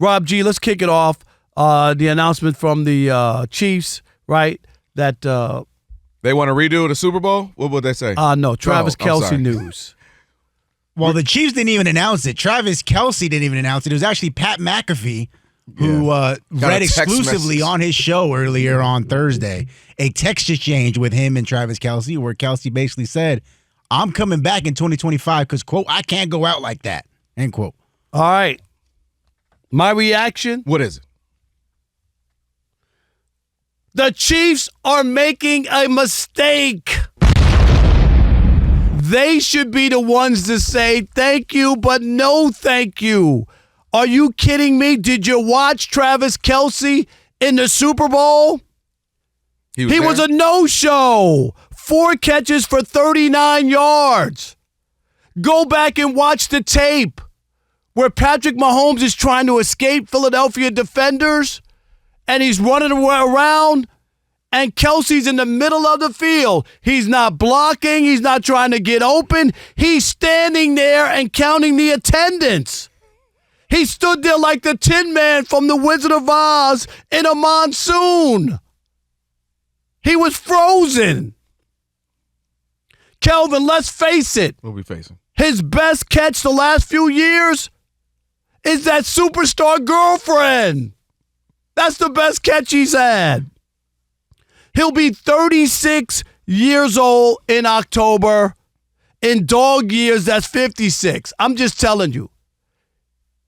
Rob G, let's kick it off. The announcement from the Chiefs, right, that they want to redo the Super Bowl? What would they say? No, Travis Kelce news. Well, the Chiefs didn't even announce it. Travis Kelce didn't even announce it. It was actually Pat McAfee who read exclusively on his show earlier on Thursday a text exchange with him and Travis Kelce where Kelce basically said, I'm coming back in 2025 because, quote, I can't go out like that, end quote. All right. My reaction? What is it? The Chiefs are making a mistake. They should be the ones to say thank you, but no thank you. Are you kidding me? Did you watch Travis Kelce in the Super Bowl? He was a no-show. 4 catches for 39 yards. Go back and watch the tape where Patrick Mahomes is trying to escape Philadelphia defenders, and he's running around, and Kelce's in the middle of the field. He's not blocking. He's not trying to get open. He's standing there and counting the attendance. He stood there like the Tin Man from The Wizard of Oz in a monsoon. He was frozen. Kelvin, let's face it. What are we facing? His best catch the last few years is that superstar girlfriend. That's the best catch he's had. He'll be 36 years old in October. In dog years, that's 56. I'm just telling you.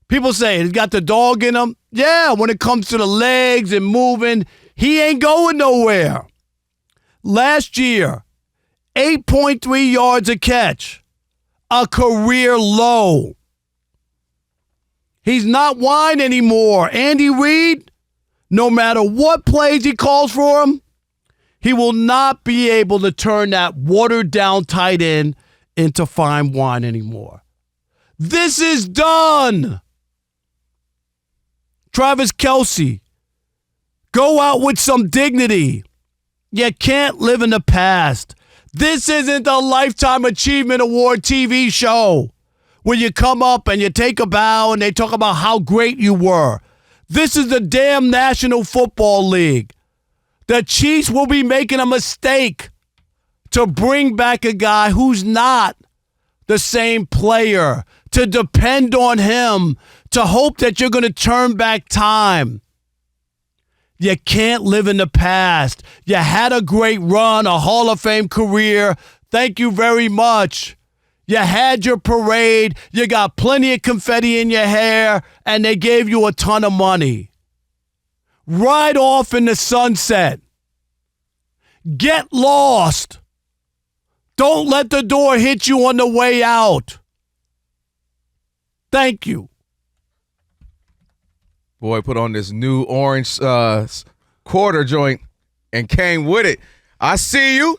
People say he's got the dog in him. Yeah, when it comes to the legs and moving, he ain't going nowhere. Last year, 8.3 yards a catch, a career low. He's not whine anymore. Andy Reid, no matter what plays he calls for him, he will not be able to turn that watered-down tight end into fine wine anymore. This is done. Travis Kelce, go out with some dignity. You can't live in the past. This isn't a Lifetime Achievement Award TV show where you come up and you take a bow and they talk about how great you were. This is the damn National Football League. The Chiefs will be making a mistake to bring back a guy who's not the same player, to depend on him, to hope that you're going to turn back time. You can't live in the past. You had a great run, a Hall of Fame career. Thank you very much. You had your parade. You got plenty of confetti in your hair, and they gave you a ton of money. Ride off in the sunset. Get lost. Don't let the door hit you on the way out. Thank you. Boy, put on this new orange quarter joint and came with it. I see you.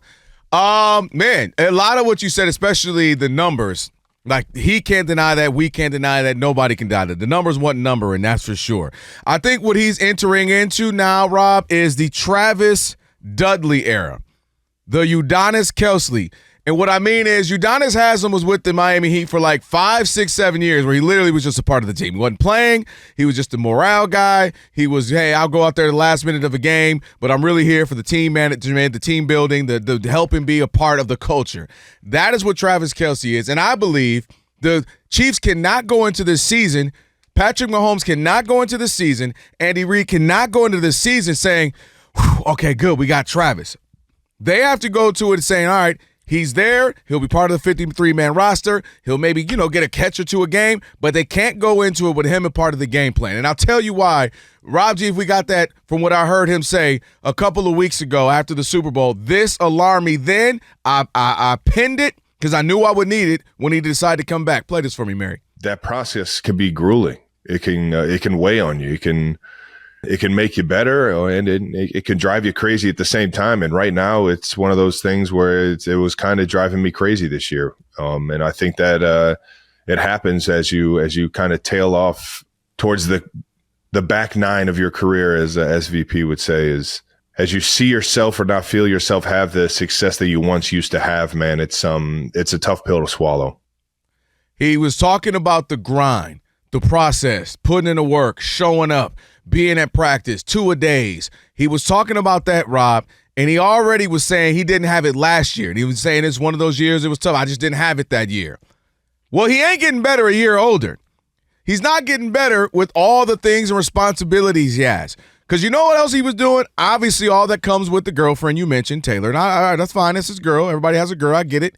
Man, a lot of what you said, especially the numbers, like he can't deny that, we can't deny that, nobody can deny that. The numbers want number, and that's for sure. I think what he's entering into now, Rob, is the Travis Dudley era, the Udonis Kelce. And what I mean is Udonis Haslam was with the Miami Heat for like 5, 6, 7 years where he literally was just a part of the team. He wasn't playing. He was just a morale guy. He was, hey, I'll go out there the last minute of a game, but I'm really here for the team management, the team building, the helping be a part of the culture. That is what Travis Kelce is. And I believe the Chiefs cannot go into this season, Patrick Mahomes cannot go into the season, Andy Reid cannot go into the season saying, okay, good, we got Travis. They have to go to it saying, all right, he's there. He'll be part of the 53-man roster. He'll maybe, get a catch or two a game, but they can't go into it with him as part of the game plan. And I'll tell you why. Rob G, if we got that from what I heard him say a couple of weeks ago after the Super Bowl, this alarmed me then. I pinned it because I knew I would need it when he decided to come back. Play this for me, Mary. That process can be grueling. It can weigh on you. It can make you better, and it can drive you crazy at the same time. And right now, it's one of those things where it was kind of driving me crazy this year. And I think that it happens as you kind of tail off towards the back nine of your career, as SVP would say, is as you see yourself or not feel yourself have the success that you once used to have. Man, it's a tough pill to swallow. He was talking about the grind. the process, putting in the work, showing up, being at practice, 2-a-days. He was talking about that, Rob, and he already was saying he didn't have it last year. And he was saying it's one of those years it was tough. I just didn't have it that year. Well, he ain't getting better a year older. He's not getting better with all the things and responsibilities he has. Because you know what else he was doing? Obviously, all that comes with the girlfriend you mentioned, Taylor. And all right, that's fine. It's his girl. Everybody has a girl. I get it.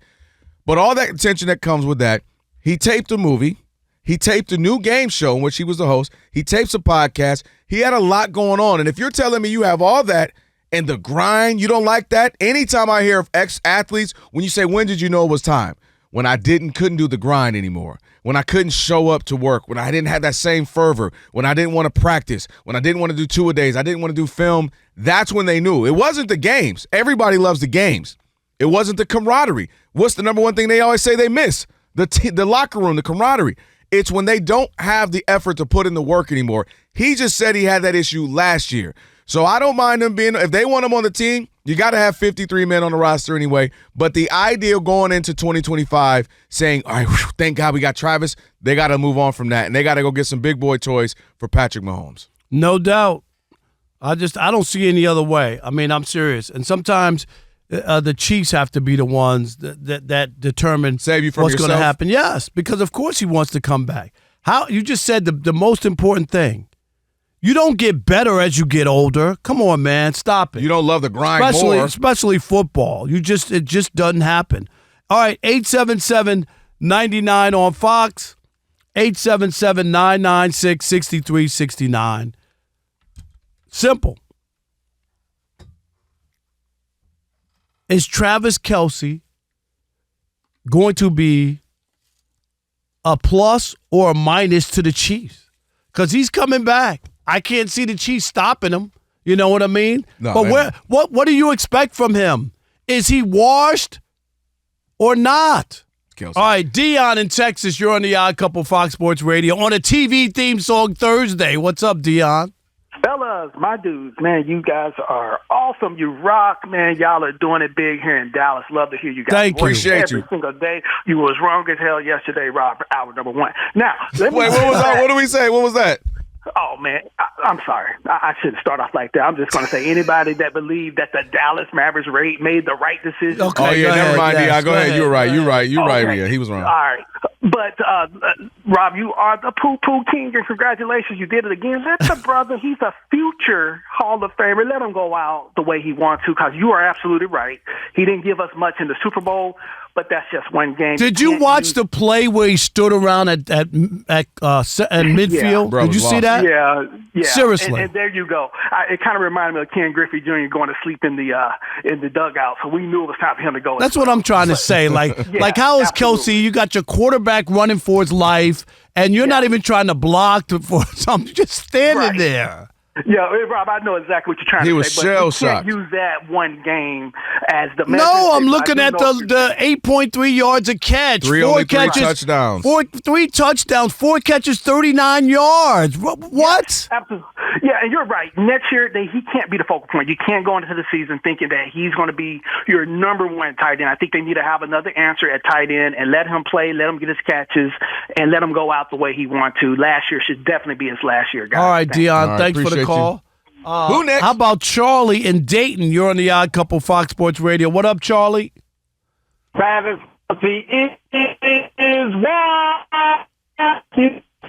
But all that attention that comes with that, he taped a movie. He taped a new game show in which he was the host. He tapes a podcast. He had a lot going on. And if you're telling me you have all that and the grind, you don't like that? Anytime I hear of ex-athletes, when you say, when did you know it was time? When I couldn't do the grind anymore. When I couldn't show up to work. When I didn't have that same fervor. When I didn't want to practice. When I didn't want to do 2-a-days. I didn't want to do film. That's when they knew. It wasn't the games. Everybody loves the games. It wasn't the camaraderie. What's the number one thing they always say they miss? The locker room, the camaraderie. It's when they don't have the effort to put in the work anymore. He just said he had that issue last year. So I don't mind them being – if they want him on the team, you got to have 53 men on the roster anyway. But the idea going into 2025 saying, all right, thank God we got Travis, they got to move on from that. And they got to go get some big boy toys for Patrick Mahomes. No doubt. I don't see any other way. I mean, I'm serious. And sometimes the Chiefs have to be the ones that determine save you from what's going to yourself? happen. Yes, because of course he wants to come back. How you just said the most important thing. You don't get better as you get older. Come on, man, stop it. You don't love the grind more. Especially football. It just doesn't happen. All right, 877-99 on Fox, 877-996-6369. Simple. Is Travis Kelce going to be a plus or a minus to the Chiefs? Because he's coming back. I can't see the Chiefs stopping him. You know what I mean? No, but what do you expect from him? Is he washed or not? Kelce. All right, Dion in Texas, you're on the Odd Couple Fox Sports Radio on a TV theme song Thursday. What's up, Dion? Fellas, my dudes, man, you guys are awesome. You rock, man. Y'all are doing it big here in Dallas. Love to hear you guys. Thank you. Appreciate you. Every single day. You was wrong as hell yesterday, Rob, for hour number one. Now, Wait, what was that? What did we say? What was that? Oh, man, I'm sorry. I shouldn't start off like that. I'm just going to say anybody that believed that the Dallas Mavericks made the right decision. Okay, Oh, yeah, go never ahead. mind, Yes, D.I. Go ahead. You're right. You're right. Okay. Yeah, he was wrong. All right. But, Rob, you are the poo-poo king, and congratulations. You did it again. Let the brother, he's a future Hall of Famer. Let him go out the way he wants to, because you are absolutely right. He didn't give us much in the Super Bowl, but that's just one game. Did you watch the play where he stood around at midfield? Bro, Did you see lost. that? Yeah. Seriously. And there you go. It kind of reminded me of Ken Griffey Jr. going to sleep in the dugout, so we knew it was time for him to go. That's what I'm trying to say. Like how is absolutely. Kelce? You got your quarterback running for his life, and you're not even trying to block for something. You're just standing Right. there. Yeah, Rob, I know exactly what you're trying He to was say, but you shell-shocked. can't use that one game as the No, I'm message. looking at the 8.3 yards a catch, Three touchdowns. 3 touchdowns, 4 catches, 39 yards. What? Absolutely. Yeah, and you're right. Next year, he can't be the focal point. You can't go into the season thinking that he's going to be your number one tight end. I think they need to have another answer at tight end and let him play, let him get his catches, and let him go out the way he wants to. Last year should definitely be his last year, guys. All right, Thanks. Dion, All right, thanks for the appreciate call. Who next? How about Charlie in Dayton? You're on the Odd Couple Fox Sports Radio. What up, Charlie? Travis Kelce is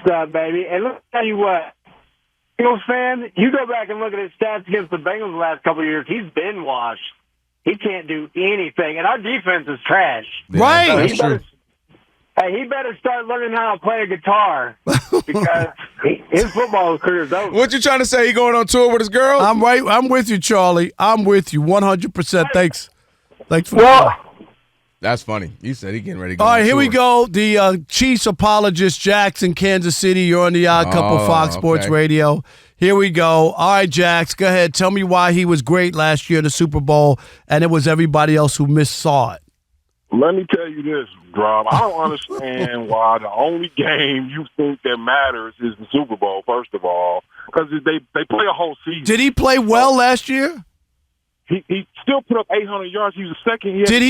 stuff, baby. And let me tell you what, Bengals fan, you go back and look at his stats against the Bengals the last couple of years. He's been washed. He can't do anything, and our defense is trash. Yeah, Right. That's true. He better start learning how to play a guitar because his football career is over. What you trying to say? He going on tour with his girl? I'm right. I'm with you, Charlie. I'm with you 100%. Thanks for the call. That's funny. He said he getting ready to go All on right, here we tour. go. The Chiefs apologist, Jax in Kansas City. You're on the Odd Couple Fox Sports okay. Radio. Here we go. All right, Jax, go ahead. Tell me why he was great last year in the Super Bowl, and it was everybody else who saw it. Let me tell you this, Rob. I don't understand why the only game you think that matters is the Super Bowl, first of all, because they play a whole season. Did he play well last year? He still put up 800 yards. He was second. Did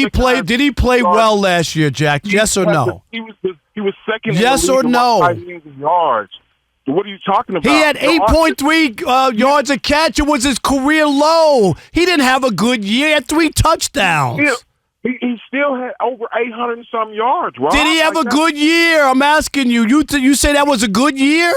he play well last year, Jack? Yes or no? He was second. Yes in the or league no? in yards. What are you talking about? He had 8.3 yards a catch. It was his career low. He didn't have a good year. He had 3 touchdowns. He still had over 800 and some yards, Rob. Did he have a good year? I'm asking you. You say that was a good year?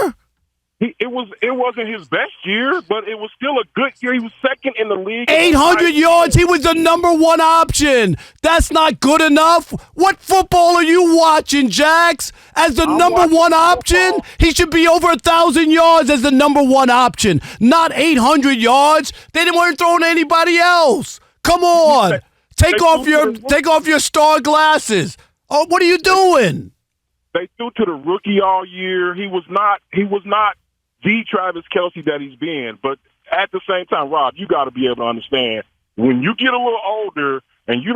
It wasn't his best year, but it was still a good year. He was second in the league. 800 yards. He was the number 1 option. That's not good enough. What football are you watching, Jax? As the number 1 option, football. He should be over 1,000 yards as the number 1 option, not 800 yards. They weren't throwing to anybody else. Come on. Take off your star glasses. Oh, what are you doing? They threw to the rookie all year. He was not the Travis Kelce that he's been. But at the same time, Rob, you got to be able to understand when you get a little older and you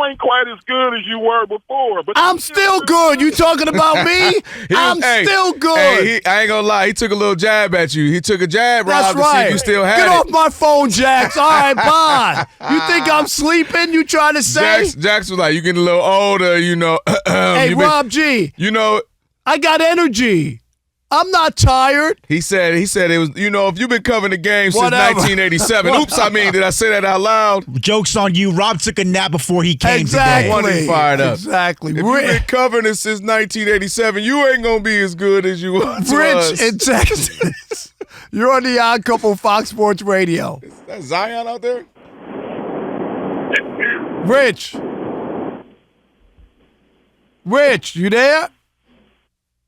ain't quite as good as you were before. But I'm still good. You talking about me? I'm still good. Hey, I ain't gonna lie. He took a little jab at you. He took a jab, Rob, That's right. to see if you still had Get it. off my phone, Jax. All right, bye. You think I'm sleeping? You trying to say? Jax was like, you getting a little older, you know. Hey, Rob G. You know, I got energy. I'm not tired. He said it was, you know, if you've been covering the game since Whatever. 1987. Oops, did I say that out loud? Joke's on you. Rob took a nap before he came Exactly. today. Wanted to fired up. Exactly. If you've been covering it since 1987, you ain't going to be as good as you were to Rich us. in Texas. You're on the Odd Couple Fox Sports Radio. Is that Zion out there? Rich, you there?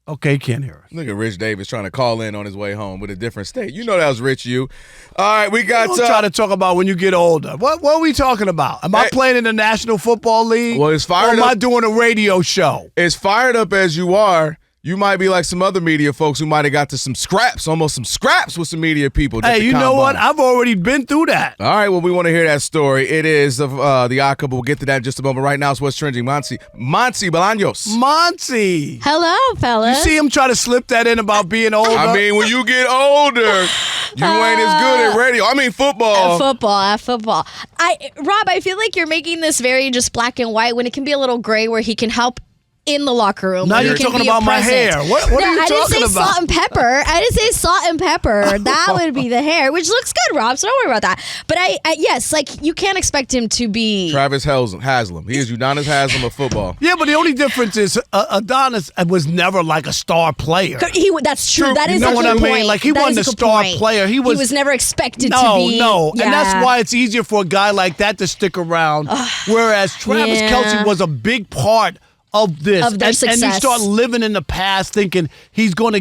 Okay, can't hear us. Look at Rich Davis trying to call in on his way home with a different state. You know that was Rich you. All right, we got Don't try to talk about when you get older. What are we talking about? Am I playing in the National Football League? Well, it's fired or am up. I doing a radio show? As fired up as you are, you might be like some other media folks who might have got to some scraps with some media people. Hey, you know what? I've already been through that. All right, well, we want to hear that story. It is of the Odd Couple. We'll get to that in just a moment. Right now, it's what's trending. Monty Bolaños. Monty. Hello, fellas. You see him try to slip that in about being older? I mean, when you get older, you ain't as good at radio. I mean, football. Football. Rob, I feel like you're making this very just black and white when it can be a little gray where he can help in the locker room. Now you're talking about my hair. What are you talking about? I didn't say salt and pepper. That would be the hair, which looks good, Rob, so don't worry about that. But yes, like you can't expect him to be Travis Haslam. He is Udonis Haslam of football. Yeah, but the only difference is Adonis was never like a star player. That's true. That is you know a what good I mean? point. Like he That wasn't a is good star point. player. He was never expected to be. No. Yeah. And that's why it's easier for a guy like that to stick around. Whereas Travis Kelce was a big part of this. Of their success. And you start living in the past thinking he's going to,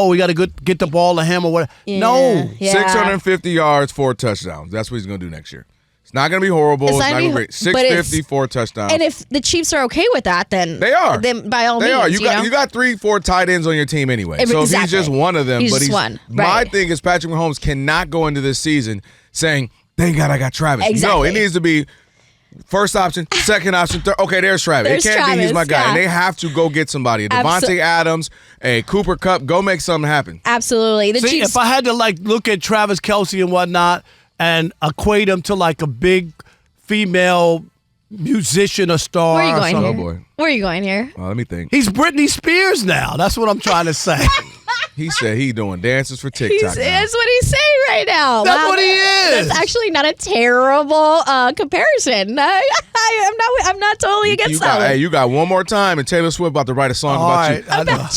we got to get the ball to him or whatever. Yeah. No. Yeah. 650 yards, 4 touchdowns. That's what he's going to do next year. It's not going to be horrible. It's not going to be great. 650, 4 touchdowns. And if the Chiefs are okay with that, then they are. Then by all they means, are. You got 3-4 tight ends on your team anyway. Exactly. So if he's just one of them, he's just one. My thing is Patrick Mahomes cannot go into this season saying, "Thank God I got Travis." Exactly. No, it needs to be first option, second option, third. Okay, there's Travis. It can't be he's my guy. Yeah. And they have to go get somebody. A Devontae Adams, a Cooper Kupp, go make something happen. Absolutely. The See, Chiefs. if I had to look at Travis Kelce and whatnot and equate him to like a big female musician or star. Where are you going here? Oh, boy. Where are you going here? Let me think. He's Britney Spears now. That's what I'm trying to say. He said he doing dances for TikTok. That's what he's saying right now. That's what he is. That's actually not a terrible comparison. I'm not totally against that. Hey, you got one more time, and Taylor Swift about to write a song about you. I know.